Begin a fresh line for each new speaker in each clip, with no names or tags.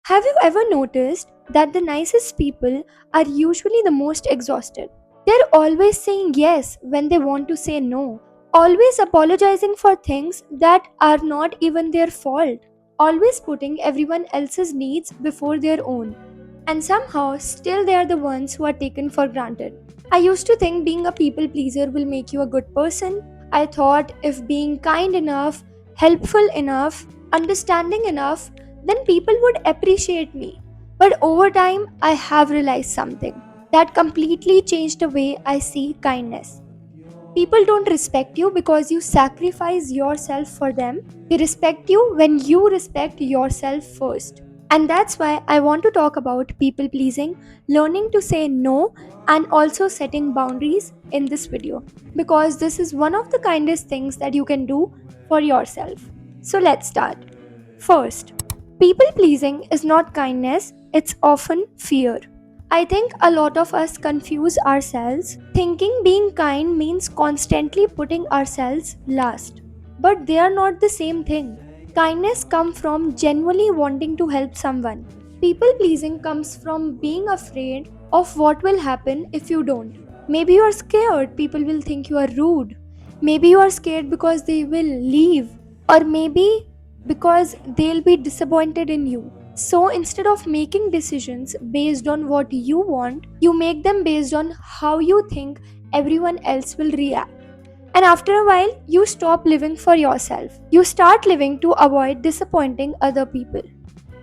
Have you ever noticed that the nicest people are usually the most exhausted? They're always saying yes when they want to say no, always apologizing for things that are not even their fault, always putting everyone else's needs before their own. And somehow, still they are the ones who are taken for granted. I used to think being a people pleaser will make you a good person. I thought if being kind enough, helpful enough, understanding enough, then people would appreciate me. But over time, I have realized something that completely changed the way I see kindness. People don't respect you because you sacrifice yourself for them. They respect you when you respect yourself first. And that's why I want to talk about people pleasing, learning to say no, and also setting boundaries in this video. Because this is one of the kindest things that you can do for yourself. So let's start. First, people pleasing is not kindness, it's often fear. I think a lot of us confuse ourselves thinking being kind means constantly putting ourselves last. But they are not the same thing. Kindness comes from genuinely wanting to help someone. People pleasing comes from being afraid of what will happen if you don't. Maybe you are scared people will think you are rude. Maybe you are scared because they will leave. Or maybe because they'll be disappointed in you. So instead of making decisions based on what you want, you make them based on how you think everyone else will react. And after a while, you stop living for yourself. You start living to avoid disappointing other people.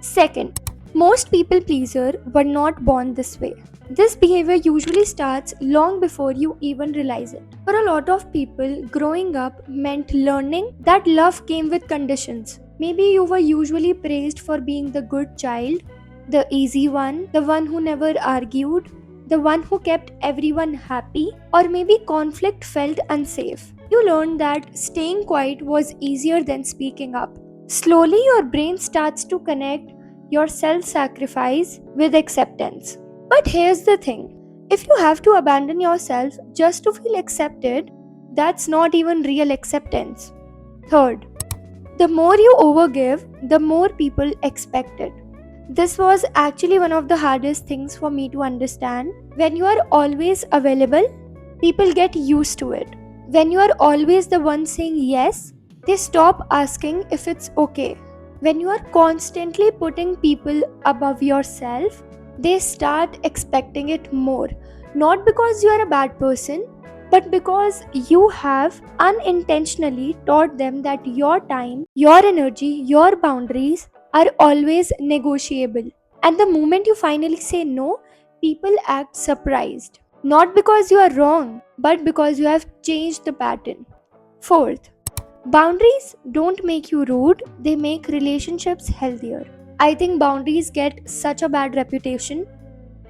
Second, most people pleaser were not born this way. This behavior usually starts long before you even realize it. For a lot of people, growing up meant learning that love came with conditions. Maybe you were usually praised for being the good child, the easy one, the one who never argued, the one who kept everyone happy, or maybe conflict felt unsafe. You learned that staying quiet was easier than speaking up. Slowly, your brain starts to connect your self sacrifice with acceptance. But here's the thing, if you have to abandon yourself just to feel accepted, that's not even real acceptance. Third, the more you overgive, the more people expect it. This was actually one of the hardest things for me to understand. When you are always available, people get used to it. When you are always the one saying yes, they stop asking if it's okay. When you are constantly putting people above yourself, they start expecting it more. Not because you are a bad person, but because you have unintentionally taught them that your time, your energy, your boundaries are always negotiable. And the moment you finally say no, people act surprised. Not because you are wrong, but because you have changed the pattern. Fourth, boundaries don't make you rude, they make relationships healthier. I think boundaries get such a bad reputation.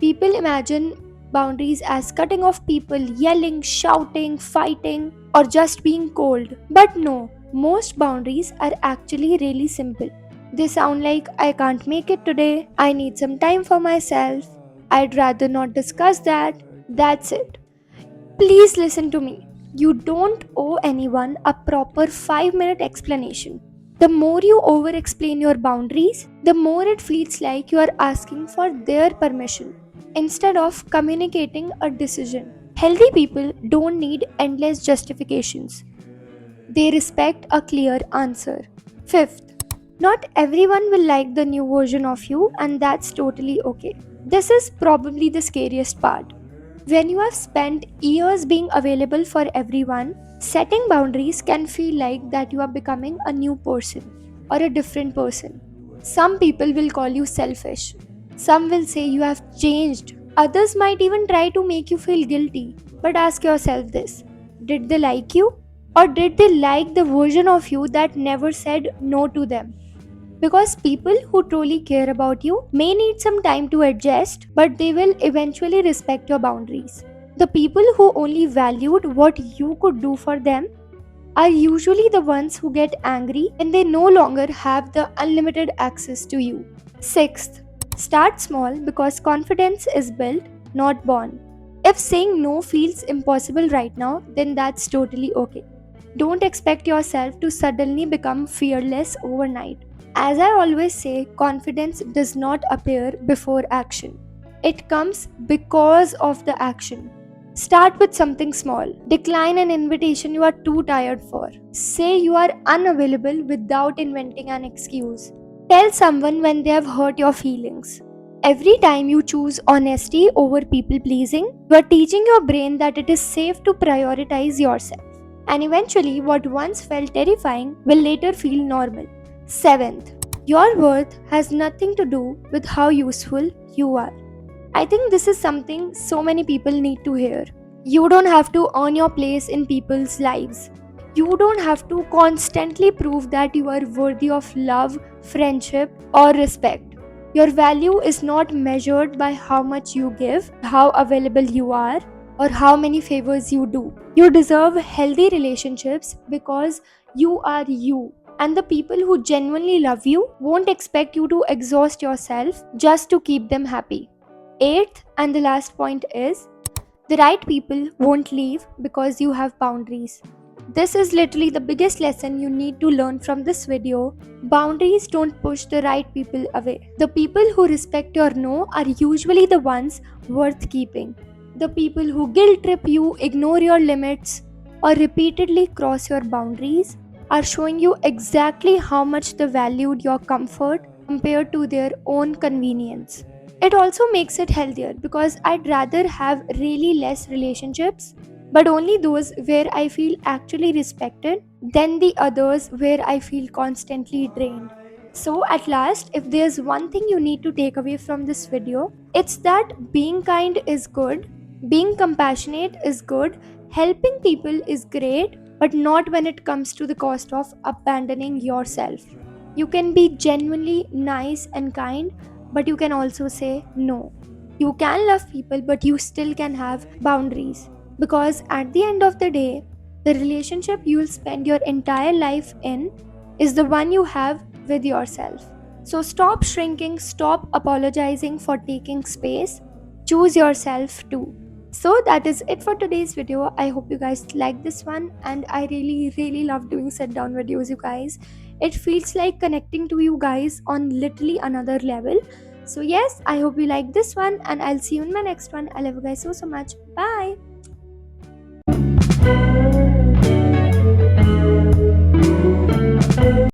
People imagine boundaries as cutting off people, yelling, shouting, fighting, or just being cold. But no, most boundaries are actually really simple. They sound like I can't make it today, I need some time for myself, I'd rather not discuss that. That's it. Please listen to me. You don't owe anyone a proper 5-minute explanation. The more you over explain your boundaries, the more it feels like you are asking for their permission instead of communicating a decision. Healthy people don't need endless justifications, they respect a clear answer. Fifth, not everyone will like the new version of you, and that's totally okay. This is probably the scariest part. When you have spent years being available for everyone, setting boundaries can feel like that you are becoming a new person or a different person. Some people will call you selfish. Some will say you have changed. Others might even try to make you feel guilty. But ask yourself this, did they like you? Or did they like the version of you that never said no to them? Because people who truly care about you may need some time to adjust, but they will eventually respect your boundaries. The people who only valued what you could do for them are usually the ones who get angry when they no longer have the unlimited access to you. Sixth, start small because confidence is built, not born. If saying no feels impossible right now, then that's totally okay. Don't expect yourself to suddenly become fearless overnight. As I always say, confidence does not appear before action. It comes because of the action. Start with something small. Decline an invitation you are too tired for. Say you are unavailable without inventing an excuse. Tell someone when they have hurt your feelings. Every time you choose honesty over people pleasing, you are teaching your brain that it is safe to prioritize yourself. And eventually, what once felt terrifying will later feel normal. Seventh, your worth has nothing to do with how useful you are. I think this is something so many people need to hear. You don't have to earn your place in people's lives. You don't have to constantly prove that you are worthy of love, friendship, or respect. Your value is not measured by how much you give, how available you are, or how many favors you do. You deserve healthy relationships because you are you. And the people who genuinely love you won't expect you to exhaust yourself just to keep them happy. Eighth and the last point is the right people won't leave because you have boundaries. This is literally the biggest lesson you need to learn from this video. Boundaries don't push the right people away. The people who respect your no are usually the ones worth keeping. The people who guilt trip you, ignore your limits, or repeatedly cross your boundaries are showing you exactly how much they valued your comfort compared to their own convenience. It also makes it healthier because I'd rather have really less relationships, but only those where I feel actually respected, than the others where I feel constantly drained. So, at last, if there's one thing you need to take away from this video, it's that being kind is good, being compassionate is good, helping people is great, but not when it comes to the cost of abandoning yourself. You can be genuinely nice and kind, but you can also say no. You can love people, but you still can have boundaries. Because at the end of the day, the relationship you'll spend your entire life in is the one you have with yourself. So stop shrinking, stop apologizing for taking space, choose yourself too. So that is it for today's video. I hope you guys like this one, and I really love doing sit down videos, you guys. It feels like connecting to you guys on literally another level. So yes, I hope you like this one, and I'll see you in my next one. I love you guys so much. Bye.